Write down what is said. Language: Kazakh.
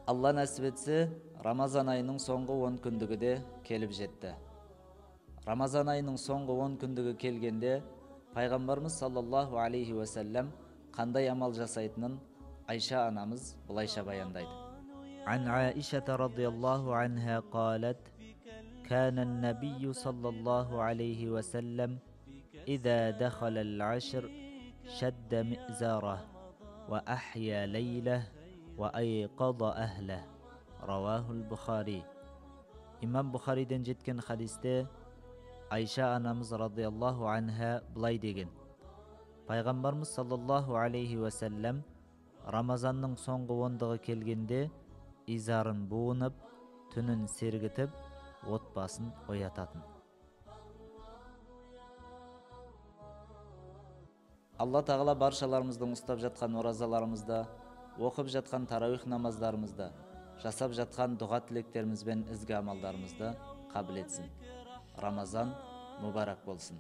Алла нәсіп етсе, Рамазан айының соңғы 10 күндігі де келіп жетті. Рамазан айының соңғы 10 күндігі келгенде, пайғамбарымыз саллаллаху алейхи уәсәлләм қандай амал жасайтынын Айша анамыз былайша баяндайды. Ан Аишата радияллаху анха қалат: كان النبي صلى الله عليه وسلم إذا دخل العشر شد مئزاره وأحيا ليله وأيقظ أهله. رواه البخاري. İmam Buxariden жеткен хадисте Айша анамыз радиаллаху анха былай деген: Пайғамбарымыз саллаллаху алейхи уәсәлләм Рамазанның соңғы ондығы келгенде изарын буынып, түнін сергітіп, отбасын оятатын. Алла тағала баршаларымыздың ұстап жатқан оразаларымызда, оқып жатқан тарауих намаздарымызда, жасап жатқан дұға тілектеріміз бен ізгі амалдарымызды қабыл етсін. Рамазан мұбарак болсын.